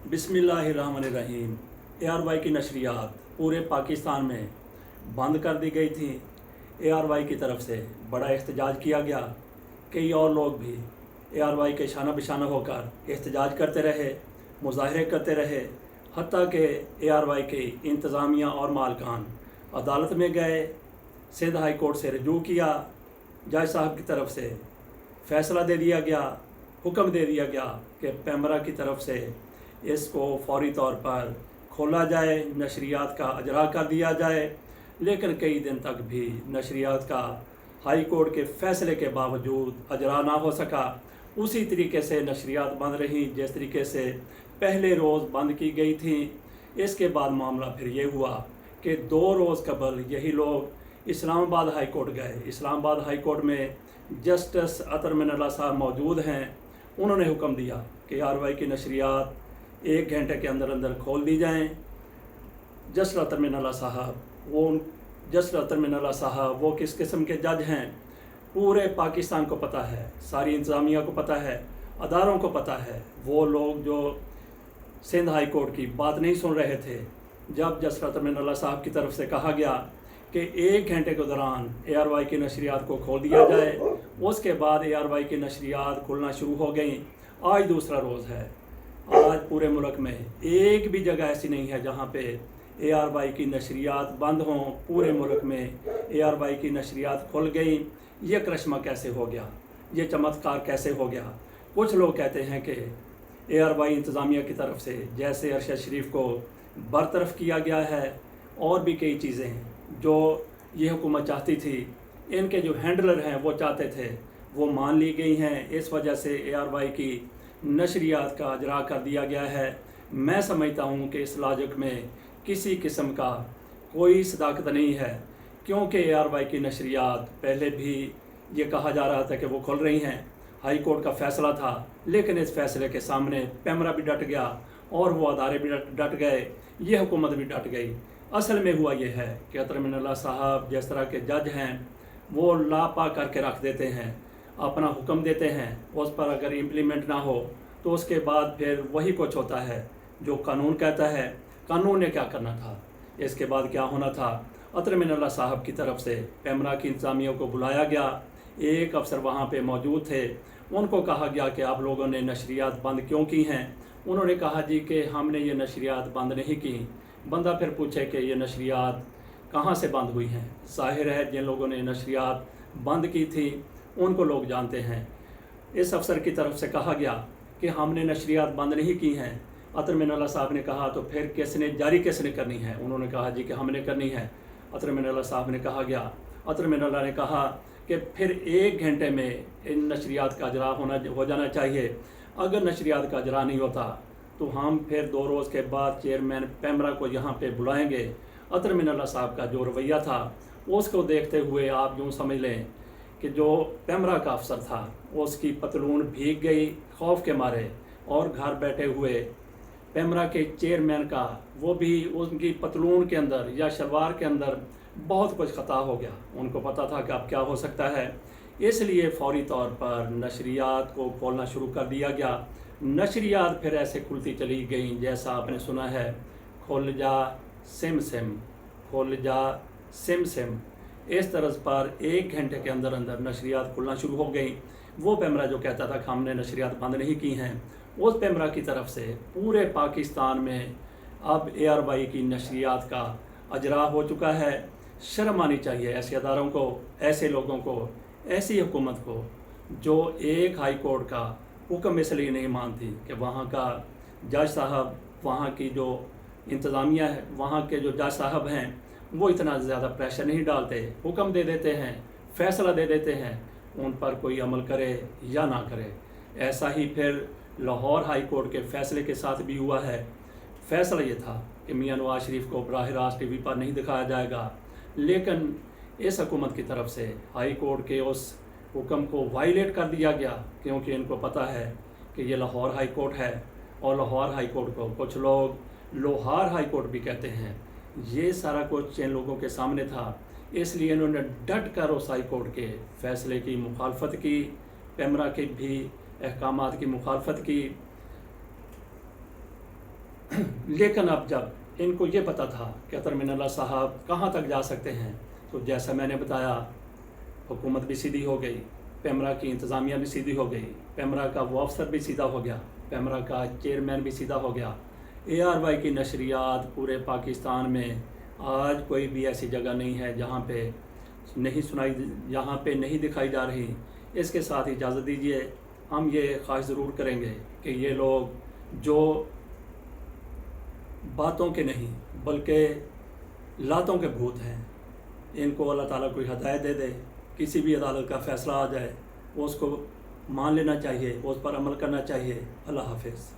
बिस्मिल्लाहिर्रहमानिर्रहीम। ARY की नशरियात पूरे पाकिस्तान में बंद कर दी गई थी। ARY की तरफ से बड़ा एहतजाज किया गया। कई और लोग भी ARY के शाना बिशाना होकर एहतजाज करते रहे, मुजाहरे करते रहे। हत्ता कि ARY के इंतज़ामिया और मालकान अदालत में गए, सिंध हाई कोर्ट से रजू किया। जज साहब की तरफ से फ़ैसला दे दिया गया, हुक्म दे दिया गया कि पैमरा की तरफ से इसको फौरी तौर पर खोला जाए, नशरियात का अजरा कर दिया जाए। लेकिन कई दिन तक भी नशरियात का हाई कोर्ट के फ़ैसले के बावजूद अजरा ना हो सका। उसी तरीके से नशरियात बंद रहीं जिस तरीके से पहले रोज़ बंद की गई थी। इसके बाद मामला फिर ये हुआ कि 2 रोज़ कबल यही लोग इस्लामाबाद हाई कोर्ट गए। इस्लामाबाद हाई कोर्ट में जस्टिस अतर मिनल्ला साहब मौजूद हैं। उन्होंने हुक्म दिया कि ARY की नशरियात 1 घंटे के अंदर अंदर खोल दी जाएं। जस्टिस अतर मिनल्ला साहब वो किस किस्म के जज हैं, पूरे पाकिस्तान को पता है, सारी इंतज़ामिया को पता है, अदारों को पता है। वो लोग जो सिंध हाई कोर्ट की बात नहीं सुन रहे थे, जब जस्टिस अतर मिनल्ला साहब की तरफ से कहा गया कि 1 घंटे के दौरान ARY की नशरियात को खोल दिया जाए, उसके बाद ARY की नशरियात खुलना शुरू हो गई। आज दूसरा रोज़ है। आज पूरे मुल्क में एक भी जगह ऐसी नहीं है जहाँ पे ARY की नशरियात बंद हों। पूरे मुल्क में ARY की नशरियात खुल गई। ये करिश्मा कैसे हो गया, ये चमत्कार कैसे हो गया? कुछ लोग कहते हैं कि ARY इंतज़ामिया की तरफ से जैसे अरशद शरीफ को बरतरफ किया गया है, और भी कई चीज़ें जो ये हुकूमत चाहती थी, इनके जो हैंडलर हैं वो चाहते थे, वो मान ली गई हैं। इस वजह से ARY की नशरियात का अजरा कर दिया गया है। मैं समझता हूँ कि इस लॉजिक में किसी किस्म का कोई सदाकत नहीं है, क्योंकि ARY की नशरियात पहले भी ये कहा जा रहा था कि वो खुल रही हैं। हाई कोर्ट का फ़ैसला था, लेकिन इस फ़ैसले के सामने पैमरा भी डट गया और वो अदारे भी डट गए, ये हुकूमत भी डट गई। असल में हुआ ये है कि अतर मिनल्ला साहब जिस तरह के जज हैं, वो लापा करके रख देते हैं, अपना हुक्म देते हैं, उस पर अगर इम्प्लीमेंट ना हो तो उसके बाद फिर वही कुछ होता है जो कानून कहता है। कानून ने क्या करना था, इसके बाद क्या होना था? अतर मिनल्ला साहब की तरफ से पैमरा की इंतज़ामिया को बुलाया गया। एक अफसर वहाँ पे मौजूद थे। उनको कहा गया कि आप लोगों ने नशरियात बंद क्यों की हैं? उन्होंने कहा जी कि हमने ये नशरियात बंद नहीं की। बंदा फिर पूछे कि ये नशरियात कहाँ से बंद हुई हैं? ज़ाहिर है जिन लोगों ने नशरियात बंद की थी उनको लोग जानते हैं। इस अफसर की तरफ से कहा गया कि हमने नशरियात बंद नहीं की हैं। अतर मिनल्ला साहब ने कहा तो फिर किसने जारी किसने करनी है? उन्होंने कहा जी कि हमने करनी है। अतर मिनल्ला साहब ने कहा गया, अतर मिनल्ला ने कहा कि फिर 1 घंटे में इन नशरियात का अजरा हो जाना चाहिए। अगर नशरियात का अजरा नहीं होता तो हम फिर 2 रोज़ के बाद चेयरमैन पैमरा को यहाँ पे बुलाएंगे। अतर मिनल्ला साहब का जो रवैया था उसको देखते हुए आप यूँ समझ लें कि जो पैमरा का अफसर था उसकी पतलून भीग गई खौफ के मारे, और घर बैठे हुए पैमरा के चेयरमैन का वो भी उनकी पतलून के अंदर या शलवार के अंदर बहुत कुछ ख़ता हो गया। उनको पता था कि अब क्या हो सकता है, इसलिए फौरी तौर पर नशरियात को खोलना शुरू कर दिया गया। नशरियात फिर ऐसे खुलती चली गई जैसा आपने सुना है, खुल जा सिम सिम, खुल जा सिम सिम। इस तरह पर 1 घंटे के अंदर अंदर नशरियात खुलना शुरू हो गई। वो पैमरा जो कहता था कि हमने नशरियात बंद नहीं की हैं, उस पैमरा की तरफ से पूरे पाकिस्तान में अब ARY की नशरियात का अजरा हो चुका है। शर्म आनी चाहिए ऐसे अदारों को, ऐसे लोगों को, ऐसी हुकूमत को जो एक हाई कोर्ट का हुक्म इसलिए नहीं मानती कि वहाँ का जज साहब, वहाँ की जो इंतज़ामिया है, वहाँ के जो जज साहब हैं, वो इतना ज़्यादा प्रेशर नहीं डालते, हुक्म दे देते हैं, फ़ैसला दे देते हैं, उन पर कोई अमल करे या ना करे। ऐसा ही फिर लाहौर हाई कोर्ट के फ़ैसले के साथ भी हुआ है। फ़ैसला ये था कि मियां नवाज शरीफ को बराह रास्त TV पर नहीं दिखाया जाएगा, लेकिन इस हुकूमत की तरफ से हाई कोर्ट के उस हुक्म को वायलेट कर दिया गया, क्योंकि इनको पता है कि ये लाहौर हाई कोर्ट है, और लाहौर हाई कोर्ट को कुछ लोग लोहार हाई कोर्ट भी कहते हैं। ये सारा कुछ इन लोगों के सामने था, इसलिए इन्होंने डट कर उस हाई कोर्ट के फ़ैसले की मुखालफत की, पैमरा के भी अहकामात की मुखालफत की। لیکن اب جب ان کو یہ پتہ تھا کہ اطہر من اللہ صاحب کہاں تک جا سکتے ہیں، تو جیسا میں نے بتایا حکومت بھی سیدھی ہو گئی، پیمرا کی انتظامیہ بھی سیدھی ہو گئی، پیمرا کا وہ افسر بھی سیدھا ہو گیا، پیمرا کا چیئرمین بھی سیدھا ہو گیا۔ ARY کی نشریات پورے پاکستان میں آج کوئی بھی ایسی جگہ نہیں ہے جہاں پہ نہیں دکھائی جا رہی۔ اس کے ساتھ اجازت دیجیے ہم یہ خواہش ضرور کریں گے کہ یہ لوگ جو باتوں کے نہیں بلکہ لاتوں کے بھوت ہیں، ان کو اللہ تعالیٰ کوئی ہدایت دے دے، کسی بھی عدالت کا فیصلہ آ جائے اس کو مان لینا چاہیے، اس پر عمل کرنا چاہیے۔ اللہ حافظ۔